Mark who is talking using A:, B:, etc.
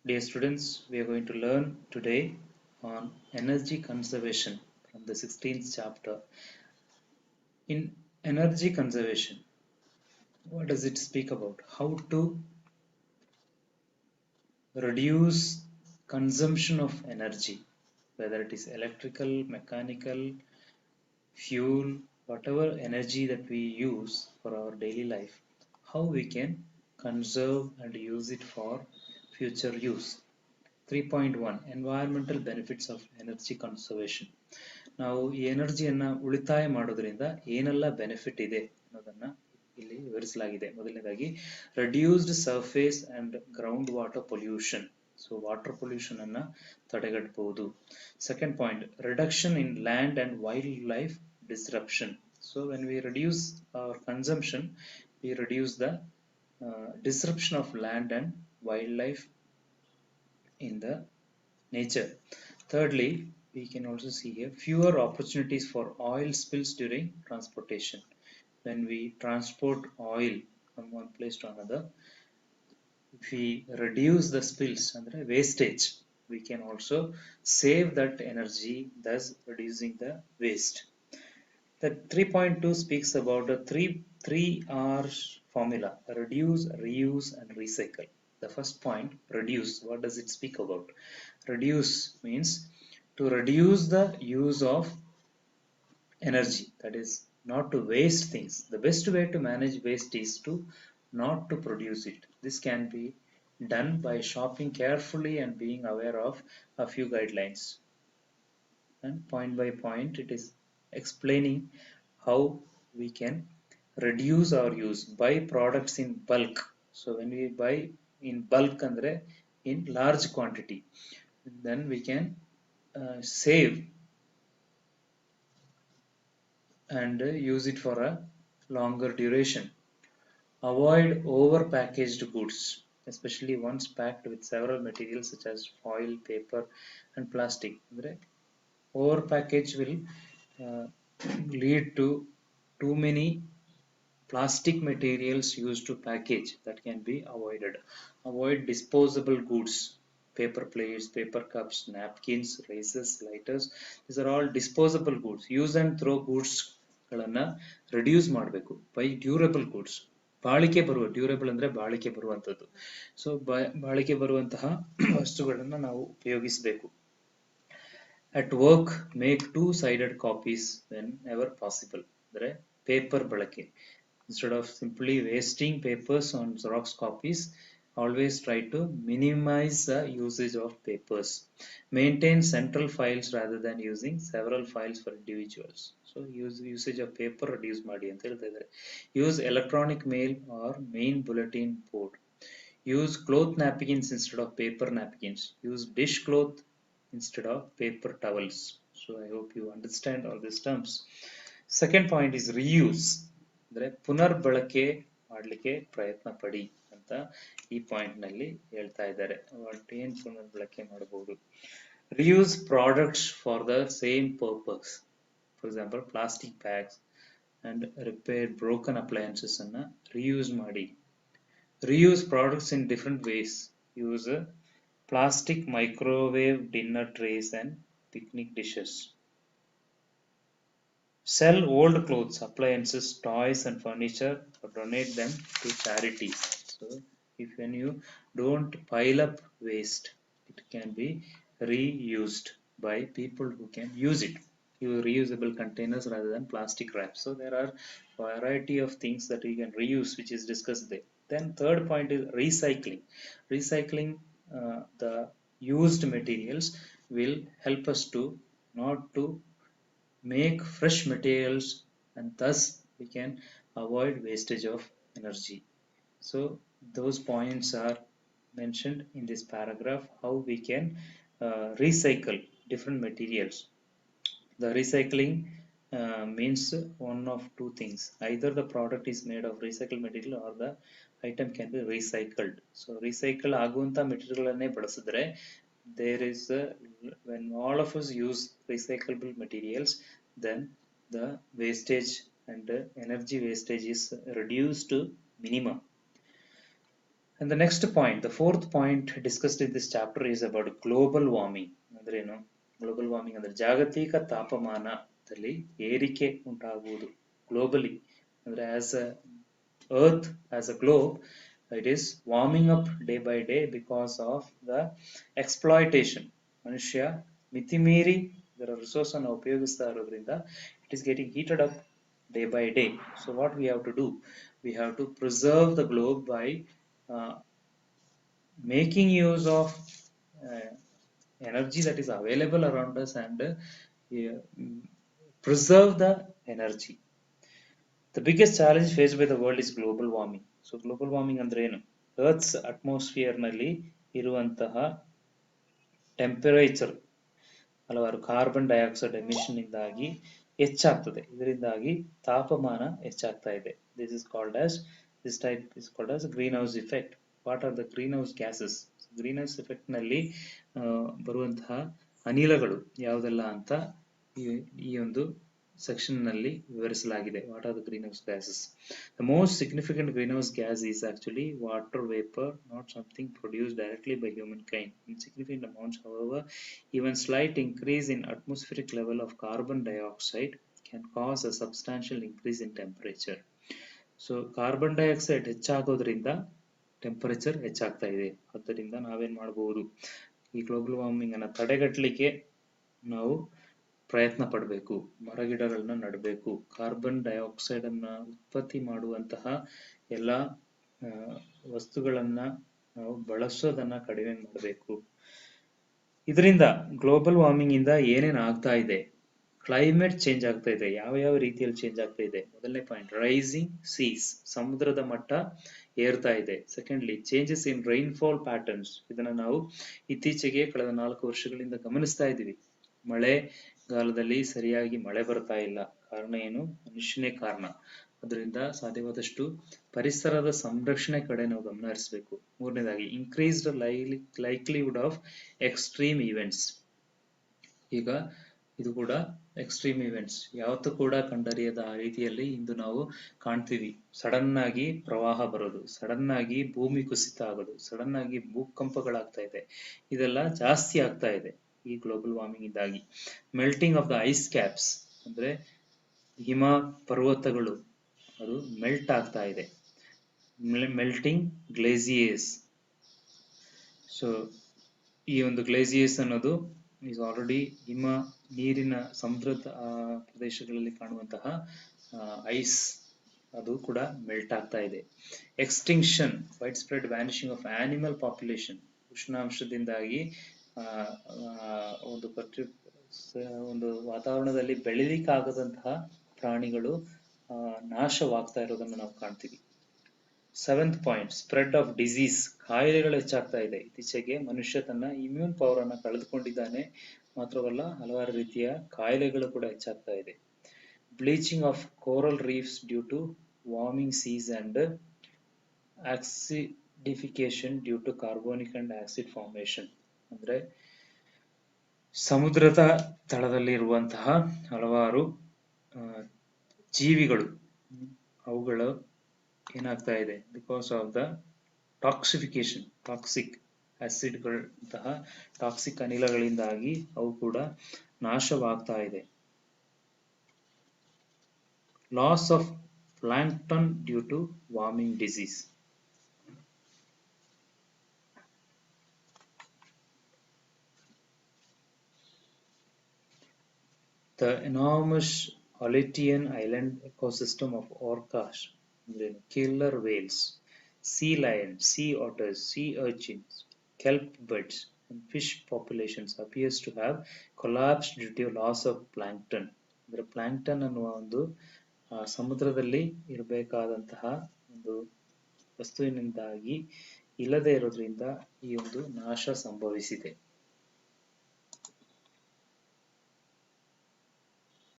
A: Dear students, we are going to learn today on energy conservation from the 16th chapter. In energy conservation, what does it speak about? How to reduce consumption of energy, whether it is electrical, mechanical, fuel, whatever energy that we use for our daily life, how we can conserve and use it for future use. 3.1 Environmental benefits of energy conservation. ನಾವು ಈ ಎನರ್ಜಿಯನ್ನ ಉಳಿತಾಯ ಮಾಡೋದ್ರಿಂದ ಏನೆಲ್ಲ benefit ಇದೆ ಅನ್ನೋದನ್ನ ಇಲ್ಲಿ ವಿವರಿಸಲಾಗಿದೆ. ಮೊದಲನೇದಾಗಿ reduced surface and ground water pollution. So water pollution ಅನ್ನ ತಡೆಗಟ್ಟಬಹುದು. Second point, reduction in land and wild life disruption. So when we reduce our consumption, we reduce the disruption of land and wildlife in the nature. Thirdly, we can also see here fewer opportunities for oil spills during transportation. When we transport oil from one place to another, if we reduce the spills and the wastage, we can also save that energy, thus reducing the waste. The 3.2 speaks about the three R's formula: reduce, reuse, and recycle. The first point, reduce. What does it speak about? Reduce means to reduce the use of energy, that is not to waste things. The best way to manage waste is to not to produce it. This can be done by shopping carefully and being aware of a few guidelines. And point by point it is explaining how we can reduce our use. Buy products in bulk. So when we buy in bulk andre in large quantity, then we can save and use it for a longer duration. Avoid over packaged goods, especially ones packed with several materials such as foil, paper, and plastic. Over package will lead to too many plastic materials used to package. That can be avoided. Avoid disposable goods, paper plates, paper cups, napkins, razors, lighters. These are all disposable goods. Use and throw goods ಗಳನ್ನ reduce ಮಾಡಬೇಕು. By durable goods, ಬಾಳಿಕೆ ಬರುವ, durable ಅಂದ್ರೆ ಬಾಳಿಕೆ ಬರುವಂತದ್ದು. So ಬಾಳಿಕೆ ಬರುವಂತಹ ವಸ್ತುಗಳನ್ನ ನಾವು ಉಪಯೋಗಿಸಬೇಕು. At work, make two-sided copies whenever possible. ಅಂದ್ರೆ ಪೇಪರ್ ಬಳಕೆ. Instead of simply wasting papers on Xerox copies, always try to minimize the usage of papers. Maintain central files rather than using several files for individuals. So usage of paper reduce ಮಾಡಿ ಅಂತ ಹೇಳ್ತಾ ಇದ್ದಾರೆ. Use electronic mail or main bulletin board. Use cloth napkins instead of paper napkins. Use dishcloth instead of paper towels. So I hope you understand all these terms. Second point is reuse. ಅಂದ್ರೆ ಪುನರ್ ಬಳಕೆ ಮಾಡಲಿಕ್ಕೆ ಪ್ರಯತ್ನ ಪಡಿ ಅಂತ ಈ point ನಲ್ಲಿ ಹೇಳ್ತಾ ಇದ್ದಾರೆ. ಏನ್ ಪುನರ್ ಬಳಕೆ ಮಾಡಬಹುದು? Reuse products for the same purpose. For example, plastic bags and repair broken appliances ಅನ್ನ reuse ಮಾಡಿ. Reuse products in different ways. Use plastic microwave dinner trays and picnic dishes. Sell old clothes, appliances, toys, and furniture, or donate them to charities. So, when you don't pile up waste, it can be reused by people who can use it. Use reusable containers rather than plastic wrap. So, there are variety of things that we can reuse, which is discussed there. Then, third point is recycling. Recycling the used materials will help us to not to make fresh materials, and thus we can avoid wastage of energy. So those points are mentioned in this paragraph, how we can recycle different materials. The recycling means one of two things: either the product is made of recycled material or the item can be recycled. So recycle ಆಗುವಂತ material ಅನ್ನೇ ಬಳಸಿದ್ರೆ there is when all of us use recyclable materials, then the wastage and energy wastage is reduced to minimum. And the next point, the fourth point discussed in this chapter is about global warming. ಅಂದ್ರೆ ಏನು? Global warming ಅಂದ್ರೆ ಜಾಗತಿಕ ತಾಪಮಾನದಲ್ಲಿ ಏರಿಕೆ ಉಂಟಾಗುವುದು globally. ಅಂದ್ರೆ as a earth, as a globe, it is warming up day by day because of the exploitation. ಮನುಷ್ಯ ಮಿತಿಮೀರಿ ಇದರ ರಿಸೋರ್ಸ್ ಅನ್ನು ಉಪಯೋಗಿಸ್ತಾ ಇರೋದ್ರಿಂದ it is getting heated up day by day. So what we have to do? We have to preserve the globe by making use of uh, energy that is available around us and preserve the energy. The biggest challenge faced by the world is global warming. So global warming ಅಂದ್ರೆ ಏನು? Earth's atmosphere ನಲ್ಲಿ ಇರುವಂತಹ temperature ಹಲವಾರು carbon dioxide emission ಇಂದಾಗಿ ಹೆಚ್ಚಾಗ್ತದೆ. ಇದರಿಂದಾಗಿ ತಾಪಮಾನ ಹೆಚ್ಚಾಗ್ತಾ ಇದೆ. This type is called as green house effect. What are the green house gases? Green house effect ನಲ್ಲಿ ಬರುವಂತಹ ಅನಿಲಗಳು ಯಾವುದೆಲ್ಲ ಅಂತ ಈ ಒಂದು section ನಲ್ಲಿ ವಿವರಿಸಲಾಗಿದೆ. What are the greenhouse gases? The most significant greenhouse gas is actually water vapor, not something produced directly by humankind in significant amounts. However, even slight increase in atmospheric level of carbon dioxide can cause a substantial increase in temperature. So carbon dioxide ಹೆಚ್ಚಾಗೋದ್ರಿಂದ temperature ಹೆಚ್ಚಾಗ್ತಾ ಇದೆ. ಆದ್ದರಿಂದ ನಾವೇನ್ ಮಾಡಬಹುದು? ಈ global warming ಅನ್ನ ತಡೆಗಟ್ಟಲಿಕ್ಕೆ ನಾವು ಪ್ರಯತ್ನ ಪಡಬೇಕು. ಮರಗಿಡಗಳನ್ನ ನೆಡಬೇಕು. ಕಾರ್ಬನ್ ಡೈಆಕ್ಸೈಡ್ ಅನ್ನ ಉತ್ಪತ್ತಿ ಮಾಡುವಂತಹ ಎಲ್ಲ ವಸ್ತುಗಳನ್ನ ನಾವು ಬಳಸೋದನ್ನ ಕಡಿಮೆ ಮಾಡಬೇಕು. ಇದರಿಂದ ಗ್ಲೋಬಲ್ ವಾರ್ಮಿಂಗ್ ಇಂದ ಏನೇನ್ ಆಗ್ತಾ ಇದೆ? ಕ್ಲೈಮೇಟ್ ಚೇಂಜ್ ಆಗ್ತಾ ಇದೆ. ಯಾವ ರೀತಿಯಲ್ಲಿ ಚೇಂಜ್ ಆಗ್ತಾ ಇದೆ? ಮೊದಲನೇ ಪಾಯಿಂಟ್, ರೈಸಿಂಗ್ ಸೀಸ್, ಸಮುದ್ರದ ಮಟ್ಟ ಏರ್ತಾ ಇದೆ. Secondly, changes in rainfall patterns, ಇದನ್ನ ನಾವು ಇತ್ತೀಚೆಗೆ ಕಳೆದ 4 ವರ್ಷಗಳಿಂದ ಗಮನಿಸ್ತಾ ಇದ್ದೀವಿ. ಮಳೆಗಾಲದಲ್ಲಿ ಸರಿಯಾಗಿ ಮಳೆ ಬರ್ತಾ ಇಲ್ಲ. ಕಾರಣ ಏನು? ಮನುಷ್ಯನೇ ಕಾರಣ. ಅದರಿಂದ ಸಾಧ್ಯವಾದಷ್ಟು ಪರಿಸರದ ಸಂರಕ್ಷಣೆ ಕಡೆ ನಾವು ಗಮನ ಹರಿಸಬೇಕು. ಮೂರನೇದಾಗಿ, increased likelihood of extreme events. ಈಗ ಇದು ಕೂಡ ಎಕ್ಸ್ಟ್ರೀಮ್ ಇವೆಂಟ್ಸ್ ಯಾವತ್ತೂ ಕೂಡ ಕಂಡರಿಯದ ರೀತಿಯಲ್ಲಿ ಇಂದು ನಾವು ಕಾಣ್ತೀವಿ. ಸಡನ್ ಆಗಿ ಪ್ರವಾಹ ಬರೋದು, ಸಡನ್ ಆಗಿ ಭೂಮಿ ಕುಸಿತ ಆಗೋದು, ಸಡನ್ ಆಗಿ ಭೂಕಂಪಗಳಾಗ್ತಾ ಇದೆ. ಇದೆಲ್ಲ ಜಾಸ್ತಿ ಆಗ್ತಾ ಇದೆ ಈ ಗ್ಲೋಬಲ್ ವಾರ್ಮಿಂಗ್ ಇಂದಾಗಿ. Melting of the ice caps, ಅಂದ್ರೆ ಹಿಮ ಪರ್ವತಗಳು ಅದು ಮೆಲ್ಟ್ ಆಗ್ತಾ ಇದೆ. Melting glaciers. ಸೊ ಈ ಒಂದು ಗ್ಲೇಸಿಯರ್ಸ್ ಅನ್ನೋದು is already ಹಿಮ, ನೀರಿನ ಸಮುದ್ರದ ಪ್ರದೇಶಗಳಲ್ಲಿ ಕಾಣುವಂತಹ ಐಸ್ ಅದು ಕೂಡ ಮೆಲ್ಟ್ ಆಗ್ತಾ ಇದೆ. Extinction, widespread vanishing of animal population. ಉಷ್ಣಾಂಶದಿಂದಾಗಿ ಒಂದು ವಾತಾವರಣದಲ್ಲಿ ಬೆಳಿಲಿಕ್ಕಾಗದಂತಹ ಪ್ರಾಣಿಗಳು ನಾಶವಾಗ್ತಾ ಇರೋದನ್ನು ನಾವು ಕಾಣ್ತೀವಿ. 7th point, spread of disease, ಕಾಯಿಲೆಗಳು ಹೆಚ್ಚಾಗ್ತಾ ಇದೆ. ಇತ್ತೀಚೆಗೆ ಮನುಷ್ಯ ತನ್ನ ಇಮ್ಯೂನ್ ಪವರ್ ಅನ್ನ ಕಳೆದುಕೊಂಡಿದ್ದಾನೆ. ಮಾತ್ರವಲ್ಲ, ಹಲವಾರು ರೀತಿಯ ಕಾಯಿಲೆಗಳು ಕೂಡ ಹೆಚ್ಚಾಗ್ತಾ ಇದೆ. Bleaching of coral reefs due to warming seas and acidification due to carbonic and acid formation. ಅಂದ್ರೆ ಸಮುದ್ರದ ತಳದಲ್ಲಿ ಇರುವಂತಹ ಹಲವಾರು ಜೀವಿಗಳು, ಅವುಗಳು ಏನಾಗ್ತಾ ಇದೆ? Because of the toxification, toxic ಆಸಿಡ್ಗಳಂತಹ ಟಾಕ್ಸಿಕ್ ಅನಿಲಗಳಿಂದಾಗಿ ಅವು ಕೂಡ ನಾಶವಾಗ್ತಾ ಇದೆ. Loss of plankton due to warming disease. The enormous Aleutian Island ecosystem of orcas, killer whales, sea lions, sea otters, sea urchins, kelp birds, and fish populations appears to have collapsed due to loss of plankton. ಅಂದ್ರೆ plankton ಅನ್ನುವ ಒಂದು ಸಮುದ್ರದಲ್ಲಿ ಇರಬೇಕಾದಂತಹ ಒಂದು ವಸ್ತುವಿನಿಂದಾಗಿ ಇಲ್ಲದೆ ಇರೋದ್ರಿಂದ ಈ ಒಂದು ನಾಶ ಸಂಭವಿಸಿದೆ.